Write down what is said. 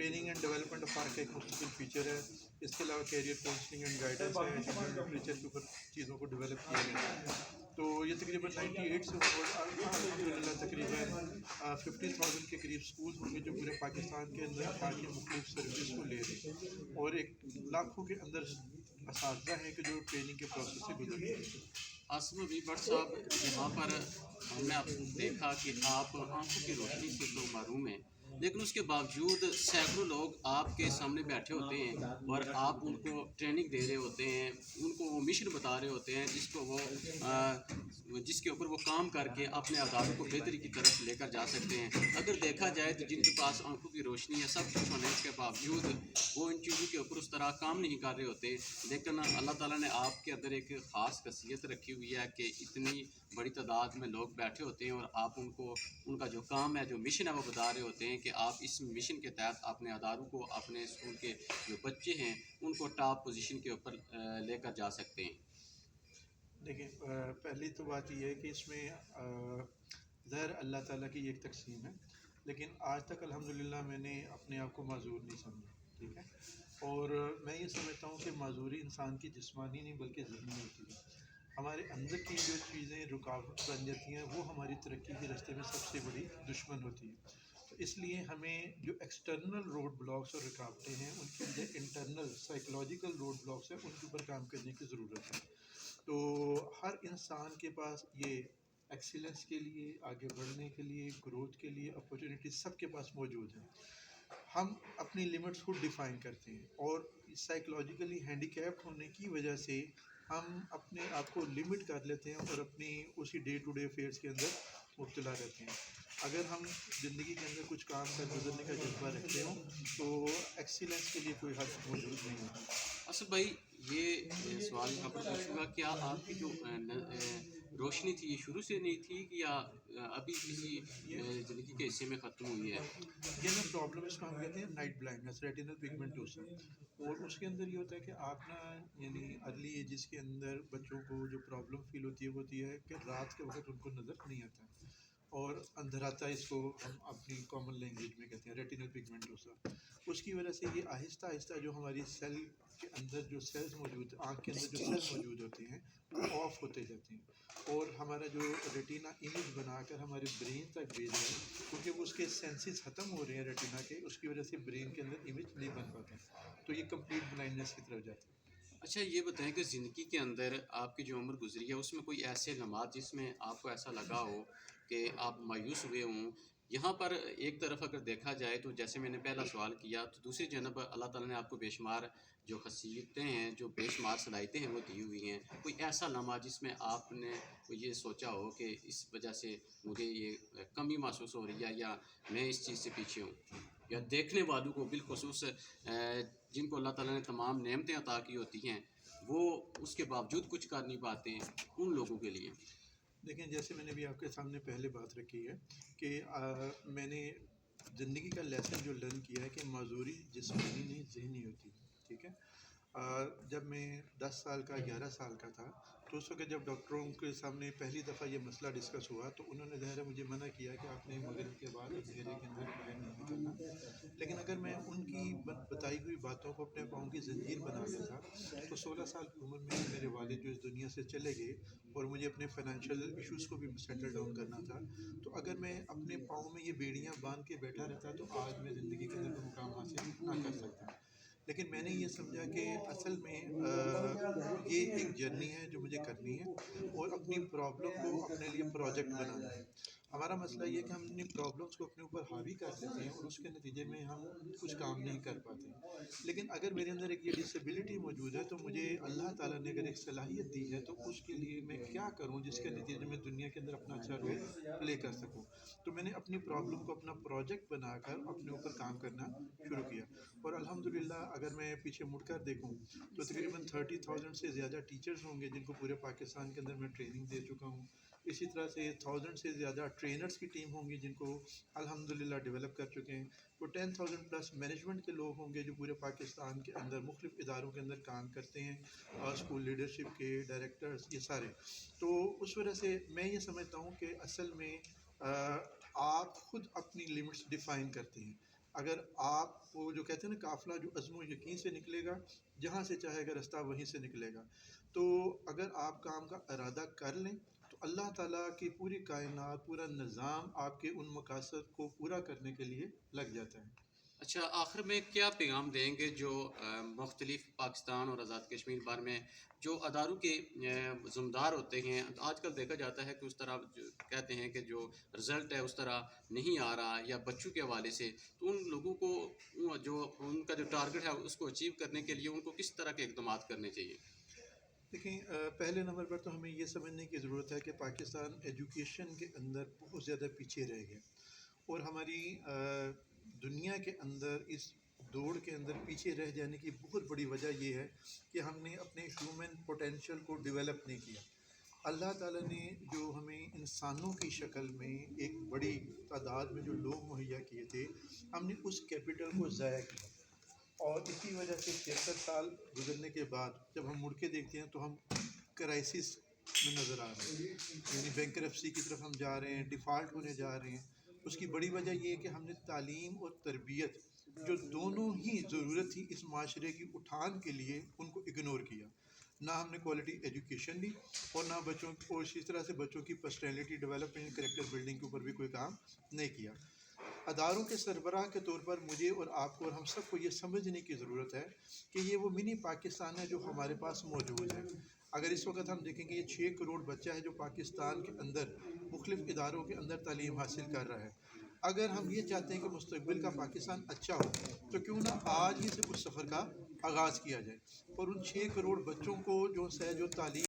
Training and development of آر کا ایک مستقل فیچر ہے. اس کے علاوہ کیریئر کاؤنسلنگ اینڈ گائیڈنس ہے, جنرل لٹریچر کے اوپر چیزوں کو ڈیولپ کیا گیا ہے. تو یہ تقریباً 98 سے الحمدللہ تقریباً 50,000 کے قریب اسکول ہوں گے جو پورے پاکستان کے اندر آج کے مختلف سروسز کو لے رہے ہیں, اور ایک لاکھوں کے اندر اساتذہ ہیں کہ جو ٹریننگ کے پروسیس سے گزر رہے ہیں. آصف ابھی بٹ صاحب, یہاں پر ہم نے آپ دیکھا کہ آپ آنکھوں کی روشنی سے تو محروم ہیں, لیکن اس کے باوجود سینکڑوں لوگ آپ کے سامنے بیٹھے ہوتے ہیں اور آپ ان کو ٹریننگ دے رہے ہوتے ہیں, ان کو وہ مشن بتا رہے ہوتے ہیں جس کے اوپر وہ کام کر کے اپنے اداروں کو بہتری کی طرف لے کر جا سکتے ہیں. اگر دیکھا جائے تو جن کے پاس آنکھوں کی روشنی ہے, سب کچھ ہونے کے باوجود وہ ان چیزوں کے اوپر اس طرح کام نہیں کر رہے ہوتے. لیکن اللہ تعالیٰ نے آپ کے اندر ایک خاص خاصیت رکھی ہوئی ہے کہ اتنی بڑی تعداد میں لوگ بیٹھے ہوتے ہیں اور آپ ان کا جو کام ہے, جو مشن ہے, وہ بتا رہے ہوتے ہیں کہ آپ اس مشن کے تحت اپنے اداروں کو, اپنے اسکول کے جو بچے ہیں ان کو ٹاپ پوزیشن کے اوپر لے کر جا سکتے ہیں. دیکھیں, پہلی تو بات یہ ہے کہ اس میں ظاہر اللہ تعالیٰ کی ایک تقسیم ہے, لیکن آج تک الحمدللہ میں نے اپنے آپ کو معذور نہیں سمجھا. ٹھیک ہے, اور میں یہ سمجھتا ہوں کہ معذوری انسان کی جسمانی نہیں بلکہ ذہنی ہوتی ہے. ہمارے اندر کی جو چیزیں رکاوٹ بن جاتی ہیں وہ ہماری ترقی کے راستے میں سب سے بڑی دشمن ہوتی ہے. تو اس لیے ہمیں جو ایکسٹرنل روڈ بلاکس اور رکاوٹیں ہیں ان کے جو انٹرنل سائیکولوجیکل روڈ بلاکس ہیں ان کے اوپر کام کرنے کی ضرورت ہے. تو ہر انسان کے پاس یہ ایکسیلنس کے لیے, آگے بڑھنے کے لیے, گروتھ کے لیے اپورچونیٹی سب کے پاس موجود ہیں. ہم اپنی لمٹس کو ڈیفائن کرتے ہیں اور سائیکولوجیکلی ہینڈی کیپڈ ہونے کی وجہ سے ہم اپنے آپ کو لمٹ کر لیتے ہیں اور اپنی اسی ڈے ٹو ڈے افیئرس کے اندر مبتلا رہتے ہیں. اگر ہم زندگی کے اندر کچھ کام کر گزرنے کا جذبہ رکھتے ہوں تو ایکسیلنس کے لیے کوئی حد موجود نہیں ہوتی. اصف بھائی, یہ سوال یہاں پر پوچھوں گا, کیا آپ کی جو روشنی تھی یہ شروع سے نہیں تھی کہ یا ابھی کسی زندگی کے حصے میں ختم ہوئی ہے؟ یہ نا پرابلم اس کو ہم کہتے ہیں نائٹ بلائنڈنس, ریٹینل پگمنٹوسا. اور اس کے اندر یہ ہوتا ہے کہ آپ نا یعنی ارلی ایجز کے اندر بچوں کو جو پرابلم فیل ہوتی ہے وہ ہوتی ہے کہ رات کے وقت ان کو نظر نہیں آتا, اور اندھراتا اس کو ہم اپنی کامن لینگویج میں کہتے ہیں ریٹینل پگمنٹوسا. اس کی وجہ سے یہ آہستہ آہستہ جو ہماری سیل کے اندر جو سیلز موجود, آنکھ کے اندر جو سیل موجود ہوتے ہیں وہ آف ہوتے جاتے ہیں, اور ہمارا جو ریٹینا امیج بنا کر ہمارے برین تک بھیج رہے ہیں, کیونکہ وہ اس کے سینسز ختم ہو رہے ہیں ریٹینا کے, اس کی وجہ سے برین کے اندر امیج نہیں بن پاتا, تو یہ کمپلیٹ بلائنڈنس کی طرف جاتا ہے. اچھا, یہ بتائیں کہ زندگی کے اندر آپ کی جو عمر گزری ہے اس میں کوئی ایسے لمحات جس میں آپ کو ایسا لگا ہو کہ آپ مایوس ہوئے ہوں؟ یہاں پر ایک طرف اگر دیکھا جائے تو جیسے میں نے پہلا سوال کیا, تو دوسری جانب اللہ تعالیٰ نے آپ کو بے شمار جو خصیتیں ہیں, جو بے شمار صلاحیتیں ہیں وہ دی ہوئی ہیں. کوئی ایسا لمحہ جس میں آپ نے یہ سوچا ہو کہ اس وجہ سے مجھے یہ کمی محسوس ہو رہی ہے یا میں اس چیز سے پیچھے ہوں, یا دیکھنے والوں کو بالخصوص جن کو اللہ تعالیٰ نے تمام نعمتیں عطا کی ہوتی ہیں وہ اس کے باوجود کچھ کر نہیں پاتے ہیں, ان لوگوں کے لیے؟ دیکھیں, جیسے میں نے بھی آپ کے سامنے پہلے بات رکھی ہے کہ میں نے زندگی کا لیسن جو لرن کیا ہے کہ معذوری جسمانی نہیں ذہنی ہوتی ہے. ٹھیک ہے, جب میں 10 سال کا 11 سال کا تھا تو اس وقت جب ڈاکٹروں کے سامنے پہلی دفعہ یہ مسئلہ ڈسکس ہوا تو انہوں نے ظاہر مجھے منع کیا کہ آپ نے مغرب کے بعد اندھیرے کے اندر باہر نہیں نکلنا. لیکن اگر میں ان کی بتائی ہوئی باتوں کو اپنے پاؤں کی زنجیر بنا لیتا تو 16 سال کی عمر میں میرے والد جو اس دنیا سے چلے گئے اور مجھے اپنے فائنینشیل ایشوز کو بھی سیٹل ڈاؤن کرنا تھا, تو اگر میں اپنے پاؤں میں یہ بیڑیاں باندھ کے بیٹھا رہتا تو آج میں زندگی کے اندر کوئی مقام حاصل نہ کر سکتا. لیکن میں نے یہ سمجھا کہ اصل میں یہ ایک جرنی ہے جو مجھے کرنی ہے, اور اپنی پرابلم کو اپنے لیے پروجیکٹ بنانا ہے. ہمارا مسئلہ یہ ہے کہ ہم اپنی پرابلمس کو اپنے اوپر حاوی کر لیتے ہیں اور اس کے نتیجے میں ہم کچھ کام نہیں کر پاتے. لیکن اگر میرے اندر ایک یہ ڈسیبلٹی موجود ہے تو مجھے اللہ تعالیٰ نے اگر ایک صلاحیت دی ہے تو اس کے لیے میں کیا کروں جس کے نتیجے میں دنیا کے اندر اپنا اچھا رول پلے کر سکوں. تو میں نے اپنی پرابلم کو اپنا پروجیکٹ بنا کر اپنے اوپر کام کرنا شروع کیا, اور الحمدللہ اگر میں پیچھے مڑ کر دیکھوں تو تقریباً 30,000 سے زیادہ ٹیچرز ہوں گے جن کو پورے پاکستان کے اندر میں ٹریننگ دے چکا ہوں. اسی طرح سے 1000 سے زیادہ ٹرینرز کی ٹیم ہوں گی جن کو الحمدللہ ڈیولپ کر چکے ہیں. وہ 10,000 پلس مینجمنٹ کے لوگ ہوں گے جو پورے پاکستان کے اندر مختلف اداروں کے اندر کام کرتے ہیں, اسکول لیڈرشپ کے ڈائریکٹرز, یہ سارے. تو اس وجہ سے میں یہ سمجھتا ہوں کہ اصل میں آپ خود اپنی لمٹس ڈیفائن کرتے ہیں. اگر آپ وہ جو کہتے ہیں نا قافلہ جو عزم و یقین سے نکلے گا، جہاں سے چاہے گا رستہ وہیں سے نکلے گا. تو اگر آپ کام کا ارادہ کر لیں تو اللہ تعالیٰ کی پوری کائنات، پورا نظام آپ کے ان مقاصد کو پورا کرنے کے لیے لگ جاتا ہے. اچھا، آخر میں کیا پیغام دیں گے جو مختلف پاکستان اور آزاد کشمیر بھر میں جو اداروں کے ذمہ دار ہوتے ہیں؟ آج کل دیکھا جاتا ہے کہ اس طرح کہتے ہیں کہ جو رزلٹ ہے اس طرح نہیں آ رہا یا بچوں کے حوالے سے، تو ان لوگوں کو جو ان کا جو ٹارگٹ ہے اس کو اچیو کرنے کے لیے ان کو کس طرح کے اقدامات کرنے چاہیے؟ دیکھیں، پہلے نمبر پر تو ہمیں یہ سمجھنے کی ضرورت ہے کہ پاکستان ایجوکیشن کے اندر بہت زیادہ پیچھے رہ گیا، اور ہماری دنیا کے اندر اس دوڑ کے اندر پیچھے رہ جانے کی بہت بڑی وجہ یہ ہے کہ ہم نے اپنے ہیومن پوٹینشیل کو ڈیولپ نہیں کیا. اللہ تعالیٰ نے جو ہمیں انسانوں کی شکل میں ایک بڑی تعداد میں جو لوگ مہیا کیے تھے، ہم نے اس کیپٹل کو ضائع کیا. اور اس کی وجہ سے 73 سال گزرنے کے بعد جب ہم مڑ کے دیکھتے ہیں تو ہم کرائسس میں نظر آ رہے ہیں، یعنی بینکرپسی کی طرف ہم جا رہے ہیں، ڈیفالٹ ہونے جا رہے ہیں. اس کی بڑی وجہ یہ ہے کہ ہم نے تعلیم اور تربیت جو دونوں ہی ضرورت تھی اس معاشرے کی اٹھان کے لیے، ان کو اگنور کیا. نہ ہم نے کوالٹی ایجوکیشن دی، اور نہ بچوں کو اسی طرح سے بچوں کی پرسنالٹی ڈیولپمنٹ، کریکٹر بلڈنگ کے اوپر بھی کوئی کام نہیں کیا. اداروں کے سربراہ کے طور پر مجھے اور آپ کو اور ہم سب کو یہ سمجھنے کی ضرورت ہے کہ یہ وہ منی پاکستان ہے جو ہمارے پاس موجود ہے. اگر اس وقت ہم دیکھیں گے یہ 6 کروڑ بچہ ہے جو پاکستان کے اندر مختلف اداروں کے اندر تعلیم حاصل کر رہا ہے. اگر ہم یہ چاہتے ہیں کہ مستقبل کا پاکستان اچھا ہو تو کیوں نہ آج ہی سے اس سفر کا آغاز کیا جائے، اور ان 6 کروڑ بچوں کو جو تعلیم